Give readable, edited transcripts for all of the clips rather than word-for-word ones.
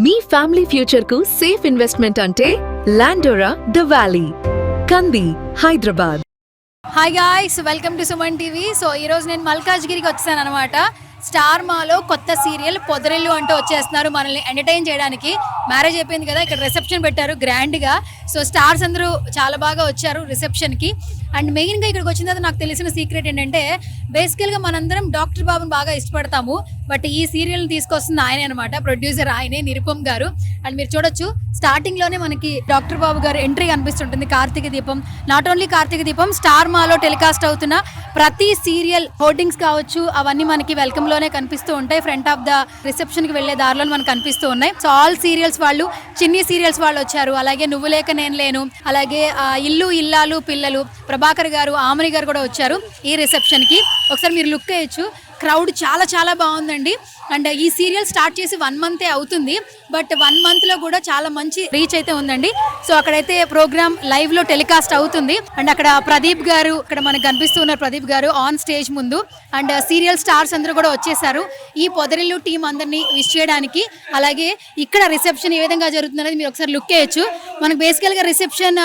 మీ family future కు safe investment అంటే లాండోరా the valley, కంది, Hyderabad. Hi guys, welcome to Suman TV. So ఈరోజు నేను మల్కాజ్గిరికి వచ్చాను అనమాట. స్టార్ మాలో కొత్త సీరియల్ పొదరిల్లు అంటూ వచ్చేస్తున్నారు మనల్ని ఎంటర్టైన్ చేయడానికి. మ్యారేజ్ అయిపోయింది కదా, ఇక్కడ రిసెప్షన్ పెట్టారు గ్రాండ్గా. సో స్టార్స్ అందరూ చాలా బాగా వచ్చారు రిసెప్షన్కి. అండ్ మెయిన్గా ఇక్కడికి వచ్చిన తర్వాత నాకు తెలిసిన సీక్రెట్ ఏంటంటే, బేసికల్గా మనందరం డాక్టర్ బాబుని బాగా ఇష్టపడతాము, బట్ ఈ సీరియల్ని తీసుకొస్తుంది ఆయనే అనమాట. ప్రొడ్యూసర్ ఆయనే, నిరుపమ్ గారు. అండ్ మీరు చూడొచ్చు, స్టార్టింగ్లోనే మనకి డాక్టర్ బాబు గారు ఎంట్రీ కనిపిస్తుంటుంది. కార్తీక దీపం, నాట్ ఓన్లీ కార్తీక దీపం, స్టార్ మాలో టెలికాస్ట్ అవుతున్న ప్రతి సీరియల్ హోర్డింగ్స్ కావచ్చు, అవన్నీ మనకి వెల్కమ్ లోనే కనిపిస్తూ ఉంటాయి. ఫ్రంట్ ఆఫ్ ద రిసెప్షన్ కి వెళ్లే దారిలో మనకు కనిపిస్తూ ఉన్నాయి. సో ఆల్ సీరియల్స్ వాళ్ళు, చిన్ని సీరియల్స్ వాళ్ళు వచ్చారు. అలాగే నువ్వు లేక నేను లేను, అలాగే ఇల్లు ఇల్లాలు పిల్లలు, ప్రభాకర్ గారు, ఆమని గారు కూడా వచ్చారు ఈ రిసెప్షన్ కి. ఒకసారి మీరు లుక్ వేయచ్చు, క్రౌడ్ చాలా చాలా బాగుందండి. అండ్ ఈ సీరియల్ స్టార్ట్ చేసి 1 మంతే అవుతుంది, బట్ 1 మంత్లో కూడా చాలా మంచి రీచ్ అయితే ఉందండి. సో అక్కడైతే ప్రోగ్రామ్ లైవ్లో టెలికాస్ట్ అవుతుంది. అండ్ అక్కడ ప్రదీప్ గారు, ఇక్కడ మనకు కనిపిస్తూ ఉన్నారు ప్రదీప్ గారు ఆన్ స్టేజ్ ముందు. అండ్ సీరియల్ స్టార్స్ అందరూ కూడా వచ్చేసారు ఈ పొదరిల్లు టీం అందరినీ విష్ చేయడానికి. అలాగే ఇక్కడ రిసెప్షన్ ఏ విధంగా జరుగుతుంది అనేది మీరు ఒకసారి లుక్ వేయచ్చు. మనకు బేసికల్గా రిసెప్షన్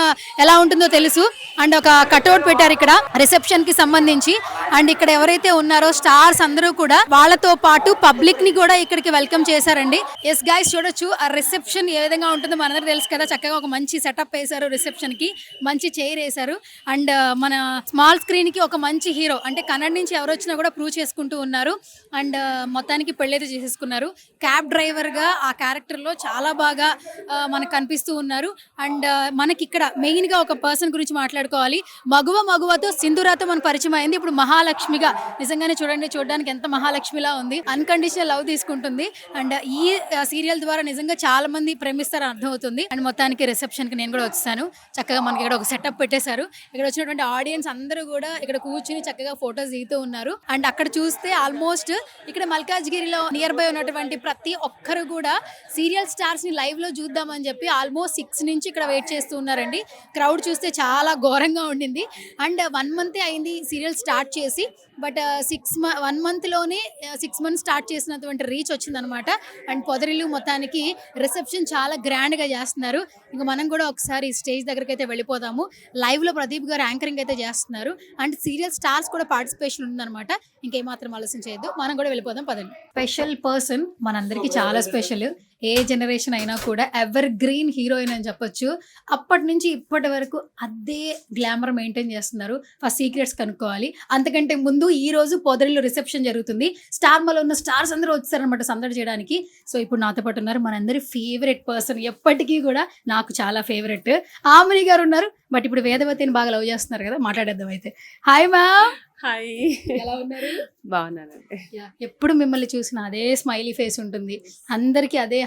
ఎలా ఉంటుందో తెలుసు. అండ్ ఒక కట్అవుట్ పెట్టారు ఇక్కడ రిసెప్షన్ కి సంబంధించి. అండ్ ఇక్కడ ఎవరైతే ఉన్నారో స్టార్స్ అందరూ కూడా వాళ్ళతో పాటు పబ్లిక్ ని కూడా ఇక్కడికి వెల్కమ్ చేశారండి. ఎస్ గైస్, చూడొచ్చు ఆ రిసెప్షన్ ఏ విధంగా ఉంటుందో మనందరికీ తెలుసు కదా. చక్కగా ఒక మంచి సెటప్ వేశారు రిసెప్షన్ కి, మంచి చైర్ వేశారు. అండ్ మన స్మాల్ స్క్రీన్ కి ఒక మంచి హీరో, అంటే కన్నడ నుంచి ఎవరు వచ్చినా కూడా ప్రూవ్ చేసుకుంటూ ఉన్నారు. అండ్ మొత్తానికి పెళ్ళైతే చేసేసుకున్నారు. క్యాబ్ డ్రైవర్ గా ఆ క్యారెక్టర్ లో చాలా బాగా మనకు కనిపిస్తూ ఉన్నారు. అండ్ మనకి ఇక్కడ మెయిన్ గా ఒక పర్సన్ గురించి మాట్లాడుకోవాలి. మగువతో సింధూరాతో మనకు పరిచయం అయింది. ఇప్పుడు మహాలక్ష్మిగా, నిజంగానే చూడడానికి ఎంత మహాలక్ష్మిలా ఉంది. అన్కండిషనల్ లవ్ తీసుకుంటుంది. అండ్ ఈ సీరియల్ ద్వారా నిజంగా చాలా మంది ప్రేమిస్తారని అర్థం అవుతుంది. అండ్ మొత్తానికి రిసెప్షన్ కి నేను కూడా వచ్చాను. చక్కగా మనకి ఇక్కడ ఒక సెటప్ పెట్టేశారు. ఇక్కడ వచ్చినటువంటి ఆడియన్స్ అందరూ కూడా ఇక్కడ కూర్చుని చక్కగా ఫొటోస్ దిగుతూ ఉన్నారు. అండ్ అక్కడ చూస్తే ఆల్మోస్ట్ ఇక్కడ మల్కాజ్గిరిలో నియర్ బై ఉన్నటువంటి ప్రతి ఒక్కరు కూడా సీరియల్ స్టార్స్ ని లైవ్ లో చూద్దామని చెప్పి ఆల్మోస్ట్ 6 నుంచి ఇక్కడ వెయిట్ చేస్తూ ఉన్నారండి. క్రౌడ్ చూస్తే చాలా ఘోరంగా ఉండింది. అండ్ 1 మంతే అయింది సీరియల్ స్టార్ట్ చేసి, బట్ 1 మంత్లోనే 6 మంత్స్ స్టార్ట్ చేసినటువంటి రీచ్ వచ్చిందనమాట. అండ్ పొదరిల్లు మొత్తానికి రిసెప్షన్ చాలా గ్రాండ్గా చేస్తున్నారు. ఇంకా మనం కూడా ఒకసారి స్టేజ్ దగ్గరికి అయితే వెళ్ళిపోదాము. లైవ్లో ప్రదీప్ గారు యాంకరింగ్ అయితే చేస్తున్నారు. అండ్ సీరియల్ స్టార్స్ కూడా పార్టిసిపేషన్ ఉందన్నమాట. ఇంకేమాత్రం ఆలోచన చేయొద్దు, మనం కూడా వెళ్ళిపోదాం పదండి. స్పెషల్ పర్సన్ మనందరికీ చాలా స్పెషల్. ఏ జనరేషన్ అయినా కూడా ఎవర్ గ్రీన్ హీరోయిన్ అని చెప్పొచ్చు. అప్పటి నుంచి ఇప్పటి వరకు అదే గ్లామర్ మెయింటైన్ చేస్తున్నారు. ఫస్ట్ సీక్రెట్స్ కనుక్కోవాలి. అంతకంటే ముందు ఈ రోజు పొదరిల్లు రిసెప్షన్ జరుగుతుంది. స్టార్ మాలో ఉన్న స్టార్స్ అందరూ వచ్చారనమాట సందడి చేయడానికి. సో ఇప్పుడు నాతో పాటు ఉన్నారు మనందరి ఫేవరెట్ పర్సన్, ఎప్పటికీ కూడా నాకు చాలా ఫేవరెట్ ఆమని గారు ఉన్నారు. బట్ ఇప్పుడు వేదవతిని బాగా లవ్ చేస్తున్నారు కదా, మాట్లాడేద్దాం అయితే. Hi ma'am. హాయ్, ఎలా ఉన్నారు? బాగున్నానండి. ఎప్పుడు మిమ్మల్ని చూసిన అదే స్మైలీ ఫేస్ ఉంటుంది. అందరికీ అదే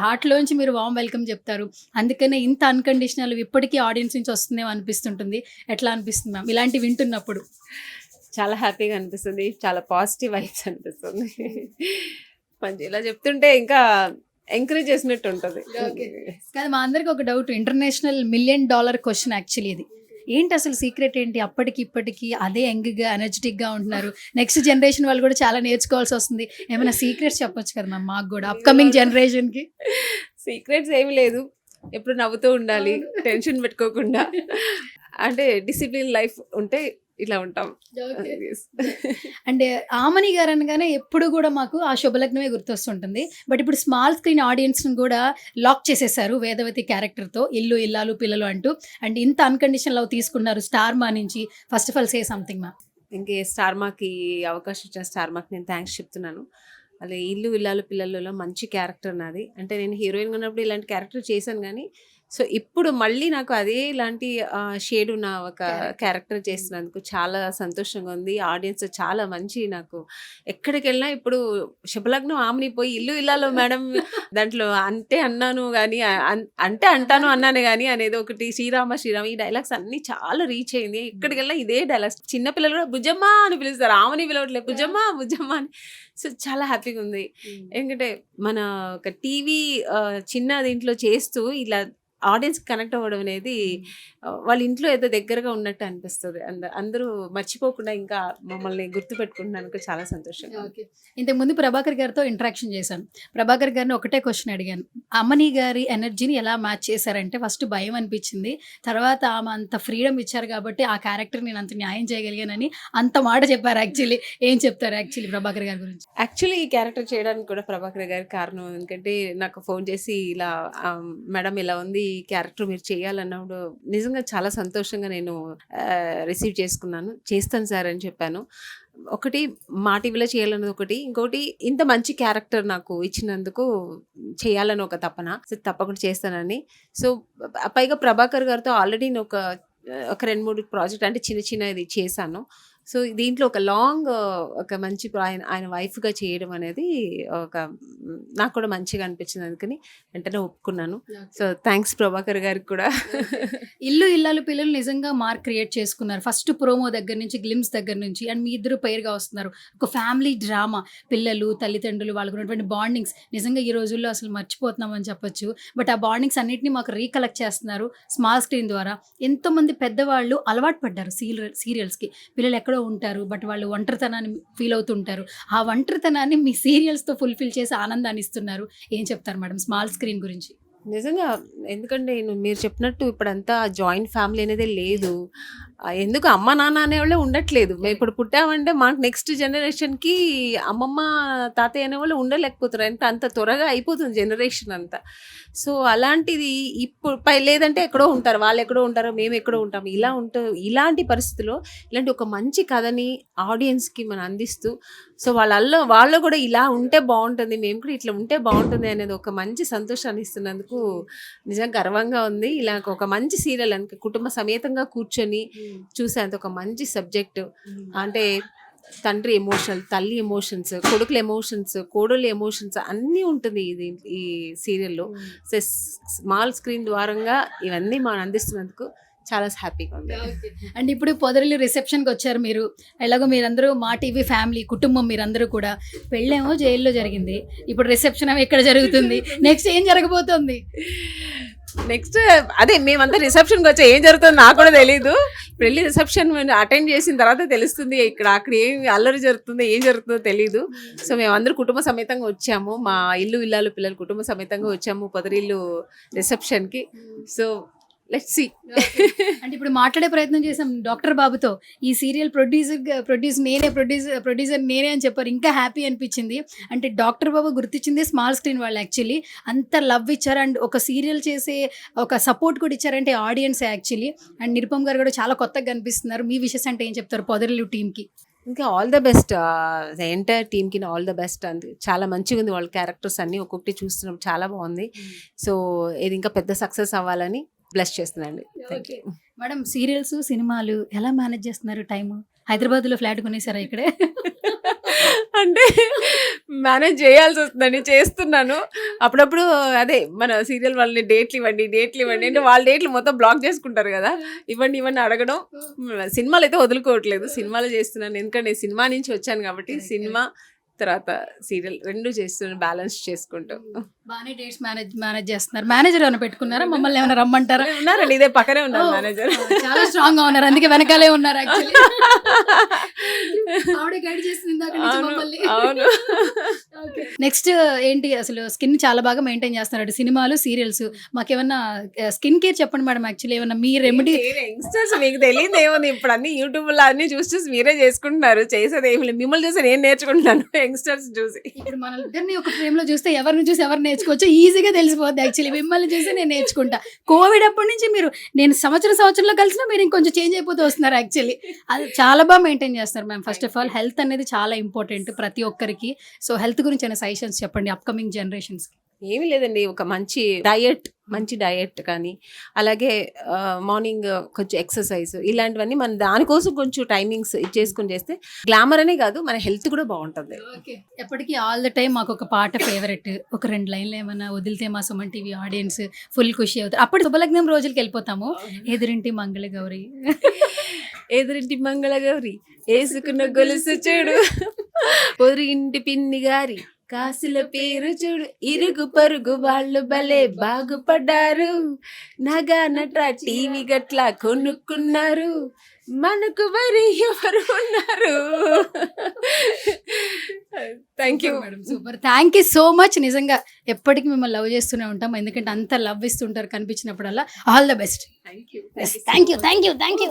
హార్ట్లోంచి మీరు వామ్ వెల్కమ్ చెప్తారు. అందుకనే ఇంత అన్కండిషనల్ ఇప్పటికీ ఆడియన్స్ నుంచి వస్తుందేమో అనిపిస్తుంటుంది. ఎట్లా అనిపిస్తుంది మ్యామ్ ఇలాంటి వింటున్నప్పుడు? చాలా హ్యాపీగా అనిపిస్తుంది, చాలా పాజిటివ్ వైబ్స్ అనిపిస్తుంది. మంచి ఇలా చెప్తుంటే ఇంకా ఎంకరేజ్ చేసినట్టు ఉంటుంది. కానీ మా అందరికి ఒక doubt, international $1 million question actually ఇది. ఏంటి అసలు సీక్రెట్ ఏంటి? అప్పటికి ఇప్పటికి అదే యంగ్గా ఎనర్జెటిక్గా ఉంటున్నారు. నెక్స్ట్ జనరేషన్ వాళ్ళు కూడా చాలా నేర్చుకోవాల్సి వస్తుంది. ఏమైనా సీక్రెట్స్ చెప్పొచ్చు కదా మ్యామ్ మాకు కూడా, అప్కమింగ్ జనరేషన్కి? సీక్రెట్స్ ఏమి లేదు, ఎప్పుడు నవ్వుతూ ఉండాలి, టెన్షన్ పెట్టుకోకుండా. అంటే డిసిప్లిన్ లైఫ్ ఉంటే ఇలా ఉంటాం. అంటే ఆమని గారు అనగానే ఎప్పుడు కూడా మాకు ఆ శుభలగ్నమే గుర్తొస్తుంటుంది. బట్ ఇప్పుడు స్మాల్ స్క్రీన్ ఆడియన్స్ కూడా లాక్ చేసేసారు వేదవతి క్యారెక్టర్తో, ఇల్లు ఇల్లాలు పిల్లలు అంటూ. అండ్ ఇంత అన్కండిషన్ లవ్ తీసుకున్నారు స్టార్ మా నుంచి. First of all say something ma'am. ఇంకే స్టార్ మాకి అవకాశం ఇచ్చిన స్టార్ మాకి నేను థ్యాంక్స్ చెప్తున్నాను. అలా ఇల్లు ఇల్లాలు పిల్లలలో మంచి క్యారెక్టర్ నాది. అంటే నేను హీరోయిన్గా ఉన్నప్పుడు ఇలాంటి క్యారెక్టర్ చేశాను, కానీ సో ఇప్పుడు మళ్ళీ నాకు అదే ఇలాంటి షేడ్ ఉన్న ఒక క్యారెక్టర్ చేస్తున్నందుకు చాలా సంతోషంగా ఉంది. ఆడియన్స్ చాలా మంచి, నాకు ఎక్కడికి వెళ్ళినా ఇప్పుడు శుభలగ్నం ఆమెని పోయి ఇల్లు ఇల్లాలో మేడం దాంట్లో అంటే అన్నాను కానీ అంటే అంటాను అన్నాను కానీ అనేది ఒకటి, శ్రీరామ ఈ డైలాగ్స్ అన్ని చాలా రీచ్ అయింది. ఎక్కడికి వెళ్ళినా ఇదే డైలాగ్స్. చిన్నపిల్లలు కూడా బుజ్జమ్మ అని పిలుస్తారు, ఆమెని పిలవట్లేదు, బుజ్జమ్మ అని. సో చాలా హ్యాపీగా ఉంది. ఎందుకంటే మన ఒక టీవీ చిన్న దీంట్లో చేస్తూ ఇలా ఆడియన్స్ కనెక్ట్ అవ్వడం అనేది వాళ్ళ ఇంట్లో ఏదో దగ్గరగా ఉన్నట్టు అనిపిస్తుంది. అందరూ మర్చిపోకుండా ఇంకా మమ్మల్ని గుర్తుపెట్టుకుంటున్నందుకు చాలా సంతోషంగా ఉంది. ఓకే. ఇంతకుముందు ప్రభాకర్ గారితో ఇంటరాక్షన్ చేశాను. ప్రభాకర్ గారిని ఒకటే క్వశ్చన్ అడిగాను. అమ్మని గారి ఎనర్జీని ఎలా మ్యాచ్ చేశారంటే ఫస్ట్ భయం అనిపించింది. తర్వాత ఆమె అంత ఫ్రీడమ్ ఇచ్చారు కాబట్టి ఆ క్యారెక్టర్ నేను అంత న్యాయం చేయగలిగానని అంత మాట చెప్పారు. యాక్చువల్లీ ఏం చెప్తారు యాక్చువల్లీ ప్రభాకర్ గారి గురించి? యాక్చువల్లీ ఈ క్యారెక్టర్ చేయడానికి కూడా ప్రభాకర్ గారి కారణం. ఎందుకంటే నాకు ఫోన్ చేసి ఇలా మేడం ఇలా ఉంది, ఈ క్యారెక్టర్ మీరు చేయాలన్నప్పుడు నిజంగా చాలా సంతోషంగా నేను రిసీవ్ చేసుకున్నాను. చేస్తాను సార్ అని చెప్పాను. ఒకటి మా టీవీలో చేయాలన్నది ఒకటి, ఇంకోటి ఇంత మంచి క్యారెక్టర్ నాకు ఇచ్చినందుకు చేయాలని ఒక తపన. సో తప్పకుండా చేస్తానని. సో పైగా ప్రభాకర్ గారితో ఆల్రెడీ నేను ఒక 2-3 ప్రాజెక్ట్ అంటే చిన్న ఇది చేశాను. సో దీంట్లో ఒక లాంగ్ ఒక మంచి ఆయన వైఫ్గా చేయడం అనేది నాకు కూడా మంచిగా అనిపించింది. అందుకని వెంటనే ఒప్పుకున్నాను. సో థ్యాంక్స్ ప్రభాకర్ గారికి కూడా. ఇల్లు ఇల్లాలు పిల్లలు నిజంగా మార్క్ క్రియేట్ చేసుకున్నారు. ఫస్ట్ ప్రోమో దగ్గర నుంచి గ్లిమ్స్ దగ్గర నుంచి అండ్ మీ ఇద్దరు పేరుగా వస్తున్నారు. ఒక ఫ్యామిలీ డ్రామా, పిల్లలు తల్లిదండ్రులు వాళ్ళకు ఉన్నటువంటి బాండింగ్స్ నిజంగా ఈ రోజుల్లో అసలు మర్చిపోతున్నామని చెప్పొచ్చు. బట్ ఆ బాండింగ్స్ అన్నింటినీ మాకు రీకలెక్ట్ చేస్తున్నారు స్మాల్ స్క్రీన్ ద్వారా. ఎంతోమంది పెద్దవాళ్ళు అలవాటు పడ్డారు సీరియల్స్కి. పిల్లలు ఎక్కడో ఉంటారు బట్ వాళ్ళు ఒంటరితనాన్ని ఫీల్ అవుతుంటారు. ఆ ఒంటరితనాన్ని మీ సీరియల్స్తో ఫుల్ఫిల్ చేసి ఆనందాన్ని ఇస్తున్నారు. ఏం చెప్తారు మేడం స్మాల్ స్క్రీన్ గురించి? నిజంగా ఎందుకంటే మీరు చెప్పినట్టు ఇప్పుడంతా జాయింట్ ఫ్యామిలీ అనేది లేదు. ఎందుకు అమ్మ నాన్న అనేవాళ్ళే ఉండట్లేదు. మేము ఇప్పుడు పుట్టామంటే మాకు నెక్స్ట్ జనరేషన్కి అమ్మమ్మ తాతయ్య అనేవాళ్ళు ఉండలేకపోతారు. అంత త్వరగా అయిపోతుంది జనరేషన్ అంతా. సో అలాంటిది ఇప్పుడు లేదంటే ఎక్కడో ఉంటారు, వాళ్ళు ఎక్కడో ఉంటారు, మేము ఎక్కడో ఉంటాము. ఇలాంటి పరిస్థితుల్లో ఇలాంటి ఒక మంచి కథని ఆడియన్స్కి మనం అందిస్తూ, సో వాళ్ళు కూడా ఇలా ఉంటే బాగుంటుంది, మేము కూడా ఇట్లా ఉంటే బాగుంటుంది అనేది ఒక మంచి సంతోషాన్ని ఇస్తున్నందుకు నిజంగా గర్వంగా ఉంది. ఇలా ఒక మంచి సీరియల్ కుటుంబ సమేతంగా కూర్చొని చూసేంత ఒక మంచి సబ్జెక్టు. అంటే తండ్రి ఎమోషనల్, తల్లి ఎమోషన్స్, కొడుకుల ఎమోషన్స్, కోడళ్ళ ఎమోషన్స్ అన్నీ ఉంటుంది ఈ సీరియల్లో. సో స్మాల్ స్క్రీన్ ద్వారంగా ఇవన్నీ మనం అందిస్తున్నందుకు చాలా హ్యాపీగా ఉంది. అండ్ ఇప్పుడు పొదరిల్లు రిసెప్షన్కి వచ్చారు మీరు. ఎలాగో మీరందరూ మా టీవీ ఫ్యామిలీ కుటుంబం మీరందరూ కూడా. పెళ్ళేమో జైల్లో జరిగింది, ఇప్పుడు రిసెప్షన్ ఎక్కడ జరుగుతుంది? నెక్స్ట్ ఏం జరగబోతుంది? నెక్స్ట్ అదే మేమంతా రిసెప్షన్కి వచ్చా, ఏం జరుగుతుందో నాకు కూడా తెలీదు. పెళ్లి రిసెప్షన్ అటెండ్ చేసిన తర్వాత తెలుస్తుంది అక్కడ ఏం అల్లరి జరుగుతుందో ఏం జరుగుతుందో తెలీదు. సో మేమందరూ కుటుంబ సమేతంగా వచ్చాము, మా ఇల్లు ఇల్లాలు పిల్లలు కుటుంబ సమేతంగా వచ్చాము పొదరిల్లు రిసెప్షన్కి. So let's see. అంటే ఇప్పుడు మాట్లాడే ప్రయత్నం చేసాం డాక్టర్ బాబుతో. ఈ సీరియల్ ప్రొడ్యూసర్ నేనే అని చెప్పారు. ఇంకా హ్యాపీ అనిపించింది. అంటే డాక్టర్ బాబు గుర్తించింది స్మాల్ స్క్రీన్ వాళ్ళు. యాక్చువల్లీ అంత లవ్ ఇచ్చారు అండ్ ఒక సీరియల్ చేసే ఒక సపోర్ట్ కూడా ఇచ్చారంటే ఆడియన్స్ యాక్చువల్లీ. అండ్ నిరుపమ్ గారు కూడా చాలా కొత్తగా కనిపిస్తున్నారు. మీ విషెస్ అంటే ఏం చెప్తారు పొదరిల్లు టీమ్కి? ఇంకా ఆల్ ద బెస్ట్, ఎంటైర్ టీమ్కి ఆల్ ద బెస్ట్. అంతే చాలా మంచిగా ఉంది. వాళ్ళ క్యారెక్టర్స్ అన్నీ ఒక్కొక్కటి చూస్తున్నాం, చాలా బాగుంది. సో ఇది ఇంకా పెద్ద సక్సెస్ అవ్వాలని బ్లెస్ చేస్తున్నాండి. Thank you madam. సీరియల్స్ సినిమాలు ఎలా మేనేజ్ చేస్తున్నారు టైము? హైదరాబాద్లో ఫ్లాట్ కొనేసారా ఇక్కడే? అంటే మేనేజ్ చేయాల్సి వస్తుందండి, చేస్తున్నాను. అప్పుడప్పుడు అదే మన సీరియల్ వాళ్ళని డేట్లు ఇవ్వండి అంటే వాళ్ళ డేట్లు మొత్తం బ్లాక్ చేసుకుంటారు కదా, ఇవ్వండి అడగడం. సినిమాలు అయితే వదులుకోవట్లేదు, సినిమాలు చేస్తున్నాను. ఎందుకంటే నేను సినిమా నుంచి వచ్చాను కాబట్టి సినిమా తర్వాత సీరియల్ రెండు చేస్తున్నాను, బ్యాలెన్స్ చేసుకుంటూ. బాగానే డేట్స్ మేనేజ్ చేస్తున్నారు. మేనేజర్ ఏమైనా పెట్టుకున్నారా? మమ్మల్ని ఏమైనా రమ్మంటారా? ఉన్నారండి, ఇదే పక్కనే ఉన్నారు మేనేజర్. చాలా స్ట్రాంగ్ గా ఉన్నారు, అందుకే వెనకాలే ఉన్నారు. యాక్చువల్లీ ఆవిడే గైడ్ చేస్తుంది ఇందాక నుంచి మమ్మల్ని. అవును. నెక్స్ట్ ఏంటి అసలు? స్కిన్ చాలా బాగా మెయింటైన్ చేస్తున్నారు, సినిమాలు సీరియల్స్. మాకేమన్నా స్కిన్ కేర్ చెప్పండి మేడం. యాక్చువల్లీ ఏమన్నా మీ రెమెడీ? యంగ్స్టర్స్ మీకు తెలియదు ఏముంది, ఇప్పుడు అన్ని యూట్యూబ్ లో అన్ని చూసి మీరే చేసుకుంటున్నారు. చేసేది ఏమి లేదు, మిమ్మల్ని చూసి నేను నేర్చుకుంటున్నాను యంగ్స్టర్స్ చూసి. ఇప్పుడు మన ఇద్దరిని ఒక ఫ్రేమ్ లో చూస్తే ఎవరిని చూసి ఎవరు నేర్చుకోవచ్చు ఈజీగా తెలిసిపోద్ది. యాక్చువల్లీ మిమ్మల్ని చూసి నేను నేర్చుకుంటా. కోవిడ్ అప్పటి నుంచి నేను సంవత్సరంలో కలిసినా మీరు ఇంకొంచెం చేంజ్ అయిపోతూ వస్తున్నారు. యాక్చువల్లీ అది చాలా బాగా మెయింటైన్ చేస్తారు ma'am. First of all health అనేది చాలా ఇంపార్టెంట్ ప్రతి ఒక్కరికి. సో హెల్త్ గురించి అయినా సజెషన్స్ చెప్పండి అప్కమింగ్ జనరేషన్స్కి. ఏమీ లేదండి, ఒక మంచి డయట్ కానీ, అలాగే మార్నింగ్ కొంచెం ఎక్సర్సైజ్, ఇలాంటివన్నీ మన దానికోసం కొంచెం టైమింగ్స్ చేసుకుని చేస్తే గ్లామర్ అనే కాదు మన హెల్త్ కూడా బాగుంటుంది. ఓకే. ఎప్పటికీ ఆల్ ద టైం మాకు ఒక పాట ఫేవరెట్, ఒక 2 లైన్లు ఏమన్నా వదిలితే మా సుమన్ టీవీ ఆడియన్స్ ఫుల్ ఖుషి అవుతారు. అప్పుడు శుభలగ్నం రోజులకి వెళ్ళిపోతాము. ఎదురింటి మంగళగౌరి వేసుకున్న గొలుసు చెడు, పొరుగింటి పిన్ని గారి కాసుల పేరు చూడు ఇరుగు పొరుగు వాళ్ళు భలే బాగుపడ్డారు, నగా నట టీవీ గట్లా కొనుక్కున్నారు, మనకు మరి ఎవరు ఉన్నారు. Thank you madam, super. Thank you so much. నిజంగా ఎప్పటికీ మిమ్మల్ని లవ్ చేస్తూనే ఉంటాం, ఎందుకంటే అంత లవ్ ఇస్తుంటారు కనిపించినప్పుడల్లా. All the best. Thank you thank you.